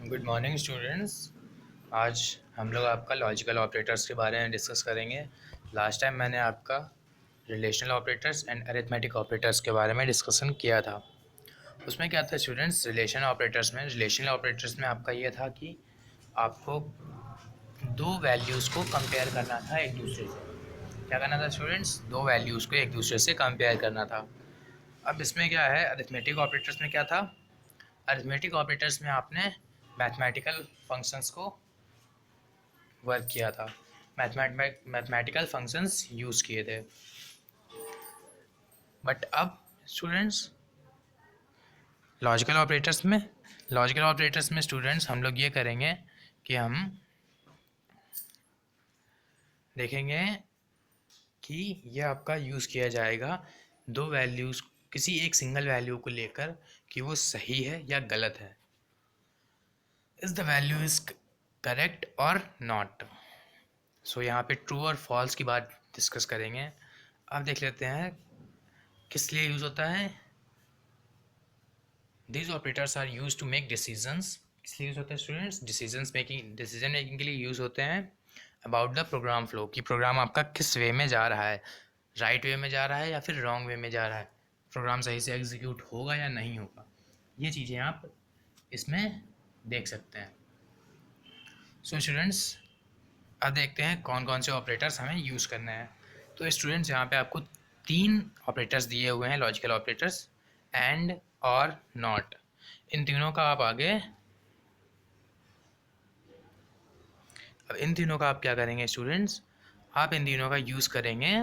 Good morning students. आज हम लोग आपका लॉजिकल ऑपरेटर्स के बारे में डिस्कस करेंगे। लास्ट टाइम मैंने आपका relational operators and arithmetic operators के बारे में डिस्कशन किया था। उसमें क्या था स्टूडेंट्स, रिलेशनल ऑपरेटर्स में आपका ये था कि आपको दो वैल्यूज़ को कंपेयर करना था एक दूसरे से। क्या करना था स्टूडेंट्स? दो वैल्यूज़ को एक दूसरे से कंपेयर करना था। अब इसमें क्या है, अरिथमेटिक ऑपरेटर्स में क्या था? अरिथमेटिक ऑपरेटर्स में आपने मैथमेटिकल फंक्शंस को वर्क किया था, मैथमेटिकल फंक्शंस यूज़ किए थे। बट अब स्टूडेंट्स लॉजिकल ऑपरेटर्स में स्टूडेंट्स हम लोग ये करेंगे कि हम देखेंगे कि ये आपका यूज़ किया जाएगा दो वैल्यूज़, किसी एक सिंगल वैल्यू को लेकर कि वो सही है या गलत है, is the value is correct और नॉट। सो यहाँ पे ट्रू और फॉल्स की बात डिस्कस करेंगे। अब देख लेते हैं किस लिए यूज़ होता है। These operators are used to make decisions। इसलिए यूज़ होता है स्टूडेंट्स, डिसीजन मेकिंग के लिए यूज़ होते हैं अबाउट द प्रोग्राम फ्लो, कि प्रोग्राम आपका किस वे में जा रहा है, राइट वे में जा रहा है या फिर रॉन्ग वे में जा रहा है, प्रोग्राम सही से एग्जीक्यूट होगा या नहीं होगा। ये चीज़ें आप इसमें देख सकते हैं। सो स्टूडेंट्स अब देखते हैं कौन कौन से ऑपरेटर्स हमें यूज़ करने हैं। तो स्टूडेंट्स यहाँ पे आपको तीन ऑपरेटर्स दिए हुए हैं, लॉजिकल ऑपरेटर्स, एंड और नॉट। इन तीनों का आप आगे अब इन तीनों का आप क्या करेंगे स्टूडेंट्स, आप इन तीनों का यूज़ करेंगे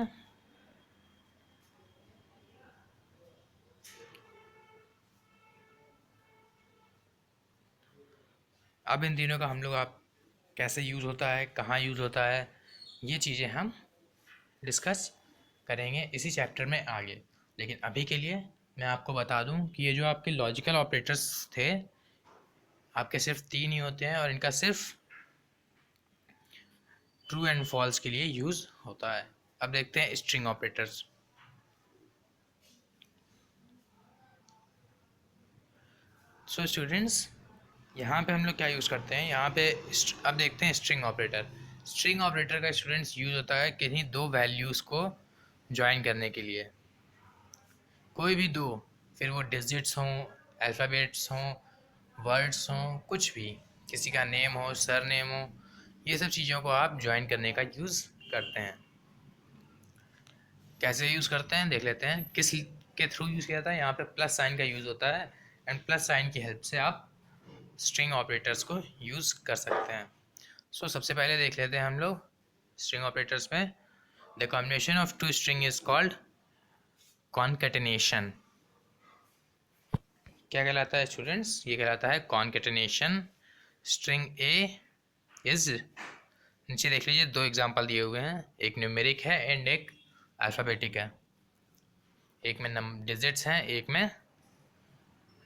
अब इन तीनों का हम लोग आप कैसे यूज़ होता है, कहाँ यूज़ होता है, ये चीज़ें हम डिस्कस करेंगे इसी चैप्टर में आगे। लेकिन अभी के लिए मैं आपको बता दूं कि ये जो आपके लॉजिकल ऑपरेटर्स थे आपके सिर्फ तीन ही होते हैं और इनका सिर्फ ट्रू एंड फॉल्स के लिए यूज़ होता है। अब देखते हैं स्ट्रिंग ऑपरेटर्स। सो स्टूडेंट्स यहाँ पे हम लोग क्या यूज़ करते हैं, यहाँ पे अब देखते हैं स्ट्रिंग ऑपरेटर। स्ट्रिंग ऑपरेटर का स्टूडेंट्स यूज़ होता है किन्हीं दो वैल्यूज़ को ज्वाइन करने के लिए, कोई भी दो, फिर वो डिजिट्स हों, अल्फ़ाबेट्स हों, वर्ड्स हों, कुछ भी, किसी का नेम हो, सर नेम हो, ये सब चीज़ों को आप ज्वाइन करने का यूज़ करते हैं। कैसे यूज़ करते हैं देख लेते हैं, किस के थ्रू यूज़ किया था। यहाँ पे प्लस साइन का यूज़ होता है एंड प्लस साइन की हेल्प से आप स्ट्रिंग ऑपरेटर्स को यूज़ कर सकते हैं। सो सबसे पहले देख लेते हैं हम लोग स्ट्रिंग ऑपरेटर्स में, the combination of two string is called concatenation. क्या कहलाता है स्टूडेंट्स? ये कहलाता है कॉन्केटेनेशन। स्ट्रिंग ए इज, नीचे देख लीजिए दो एग्जांपल दिए हुए हैं, एक न्यूमेरिक है एंड एक अल्फ़ाबेटिक है, एक में डिजिट्स हैं एक में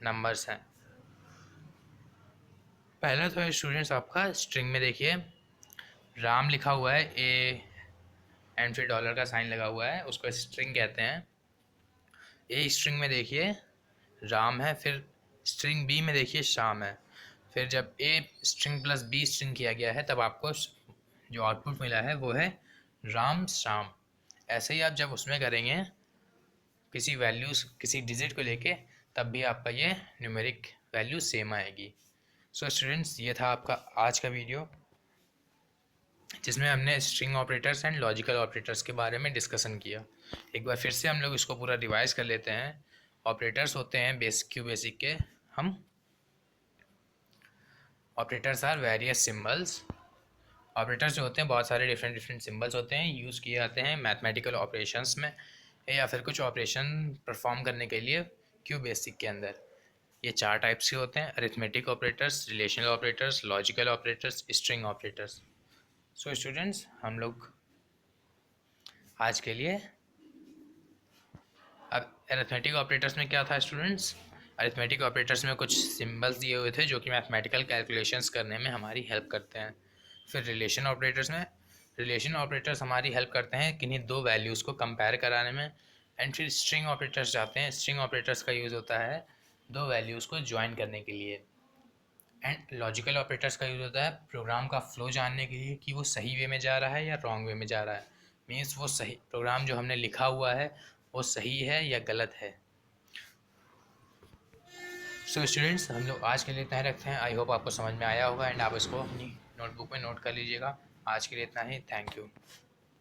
नंबर्स हैं। पहला तो है स्टूडेंट्स आपका स्ट्रिंग में देखिए राम लिखा हुआ है, ए एंड फिर डॉलर का साइन लगा हुआ है, उसको स्ट्रिंग कहते हैं। ए स्ट्रिंग में देखिए राम है, फिर स्ट्रिंग बी में देखिए शाम है। फिर जब A string plus B string किया गया है तब आपको जो आउटपुट मिला है वो है राम शाम। ऐसे ही आप जब उसमें करेंगे किसी वैल्यूज़ किसी डिजिट को लेके तब भी आपका ये न्यूमेरिक वैल्यू सेम आएगी। सो स्टूडेंट्स ये था आपका आज का वीडियो जिसमें हमने string operators and logical operators के बारे में डिस्कशन किया। एक बार फिर से हम लोग इसको पूरा रिवाइज कर लेते हैं। ऑपरेटर्स होते हैं बेसिक के, हम operators are various symbols. Operators जो होते हैं बहुत सारे डिफरेंट सिम्बल्स होते हैं, यूज़ किए जाते हैं मैथमेटिकल ऑपरेशंस में या फिर कुछ ऑपरेशन परफॉर्म करने के लिए क्यू बेसिक के अंदर। ये चार टाइप्स के होते हैं, arithmetic operators, relational operators, logical operators, string operators. So students हम लोग आज के लिए, अब अरिथमेटिक ऑपरेटर्स में क्या था स्टूडेंट्स, अरिथमेटिक ऑपरेटर्स में कुछ सिंबल्स दिए हुए थे जो कि मैथमेटिकल कैलकुलेशंस करने में हमारी हेल्प करते हैं। फिर रिलेशन ऑपरेटर्स हमारी हेल्प करते हैं किन्हीं दो वैल्यूज़ को कंपेयर कराने में। एंड फिर स्ट्रिंग ऑपरेटर्स जाते हैं, स्ट्रिंग ऑपरेटर्स का यूज़ होता है दो वैल्यूज़ को ज्वाइन करने के लिए। एंड लॉजिकल ऑपरेटर्स का यूज़ होता है प्रोग्राम का फ्लो जानने के लिए कि वो सही वे में जा रहा है या रॉन्ग वे में जा रहा है। मीन्स वो सही प्रोग्राम जो हमने लिखा हुआ है वो सही है या गलत है। सो स्टूडेंट्स, हम लोग आज के लिए इतना ही रखते हैं। आई होप आपको समझ में आया होगा एंड आप इसको अपनी नोटबुक में नोट कर लीजिएगा। आज के लिए इतना ही। Thank you.